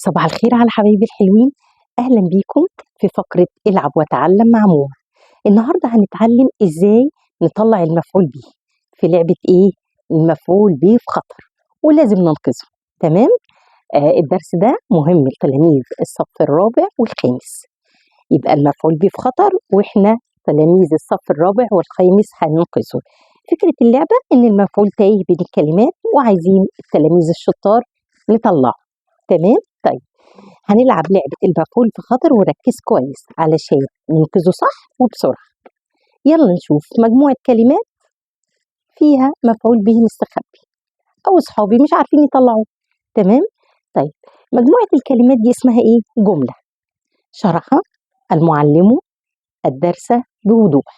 صباح الخير على حبايبي الحلوين. أهلا بيكم في فقرة العب وتعلم مع موما. النهاردة هنتعلم إزاي نطلع المفعول به في لعبة إيه؟ المفعول به في خطر ولازم ننقذه. تمام؟ الدرس ده مهم لتلاميذ الصف الرابع والخامس. يبقى المفعول به في خطر وإحنا تلاميذ الصف الرابع والخامس هننقذه. فكرة اللعبة إن المفعول تايه بين الكلمات وعايزين التلاميذ الشطار نطلعه. تمام؟ طيب هنلعب لعبة المفعول في خطر وركز كويس علشان ننقذه صح وبسرعة. يلا نشوف مجموعة كلمات فيها مفعول به مستخبي أو أصحابي مش عارفين يطلعوه. تمام؟ طيب مجموعة الكلمات دي اسمها إيه؟ جملة. شرح المعلم الدرس بوضوح.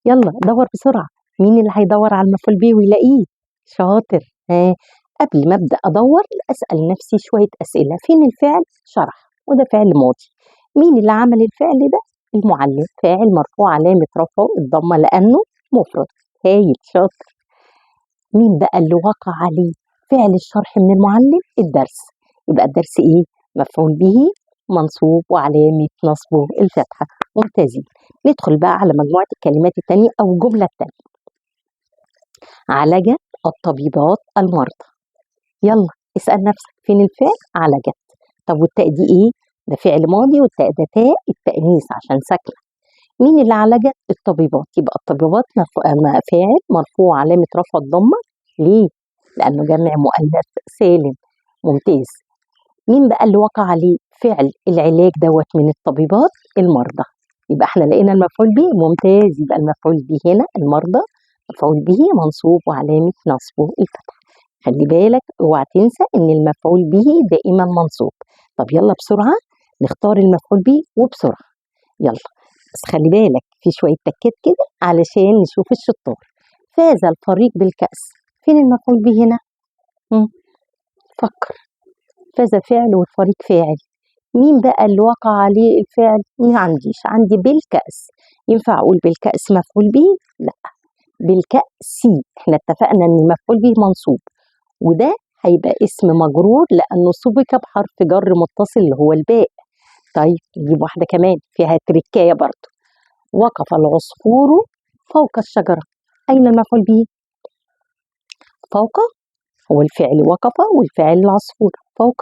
يلا دور بسرعة، مين اللي هيدور على المفعول به ويلاقيه؟ شاطر. قبل ما أبدأ أدور أسأل نفسي شوية أسئلة. فين الفعل؟ شرح، وده فعل ماضي. مين اللي عمل الفعل ده؟ المعلم. فاعل مرفوع علامة رفعه الضمة لأنه مفرد. هايل، شاطر. مين بقى اللي وقع عليه فعل الشرح من المعلم؟ الدرس. يبقى الدرس إيه؟ مفعول به منصوب وعلامة نصبه الفتحة. ممتازين. ندخل بقى على مجموعة الكلمات التانية أو الجملة التانية. عالجت الطبيبات المرضى. يلا اسأل نفسك فين الفعل؟ عالجت. طب والتاء دي ايه؟ ده فعل ماضي والتاء ده تاء التأنيث عشان ساكنة. مين اللي عالجت؟ الطبيبات. يبقى الطبيبات فاعل مرفوع علامة رفع الضمة. ليه؟ لأنه جمع مؤنث سالم. ممتاز. مين بقى اللي وقع عليه فعل العلاج دوت من الطبيبات؟ المرضى. يبقى احنا لقينا المفعول به. ممتاز. يبقى المفعول به هنا المرضى مفعول به منصوب وعلامة نصبه الفتحة. خلي بالك اوعى تنسى ان المفعول به دائما منصوب. طب يلا بسرعة نختار المفعول به وبسرعة. يلا بس خلي بالك في شوية تكات كده علشان نشوف الشطار. فاز الفريق بالكأس. فين المفعول به هنا؟ فكر. فاز فعل والفريق فاعل. مين بقى اللي وقع عليه الفعل؟ ما عندي بالكأس. ينفع اقول بالكأس مفعول به؟ لا، بالكأس. احنا اتفقنا ان المفعول به منصوب وده هيبقى اسم مجرور لأنه سبق بحرف جر متصل اللي هو الباء. طيب نجيب واحدة كمان فيها تركاية برضه. وقف العصفور فوق الشجرة. أين المفعول به؟ فوق هو الفعل وقف والفعل العصفور. فوق.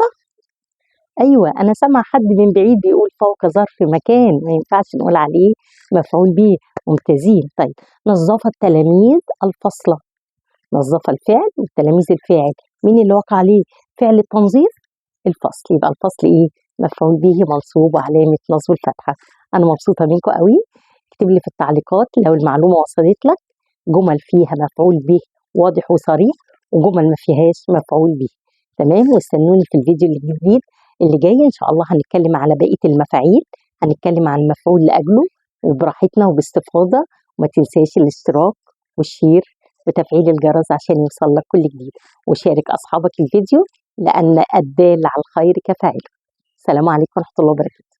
أيوة أنا سامع حد من بعيد بيقول فوق ظرف مكان، ما ينفعش نقول عليه مفعول به. ممتازين. طيب نظف التلاميذ الفصل. نظف الفعل والتلاميذ الفاعل. مين اللي وقع عليه فعل التنظيف؟ الفصل. يبقى الفصل ايه؟ مفعول به منصوب وعلامة نصب الفتحة. أنا مبسوطة منكم قوي. اكتب لي في التعليقات لو المعلومة وصلت لك، جمل فيها مفعول به واضح وصريح وجمل ما فيهاش مفعول به. تمام؟ واستنوني في الفيديو الجديد اللي جاي إن شاء الله. هنتكلم على بقية المفاعيل، هنتكلم عن المفعول لأجله وبراحتنا وباستفاضة. وما تنساش الاشتراك والشير وتفعيل الجرس عشان يوصل لك كل جديد، وشارك أصحابك الفيديو لأن الدال على الخير كفاعله. السلام عليكم ورحمة الله وبركاته.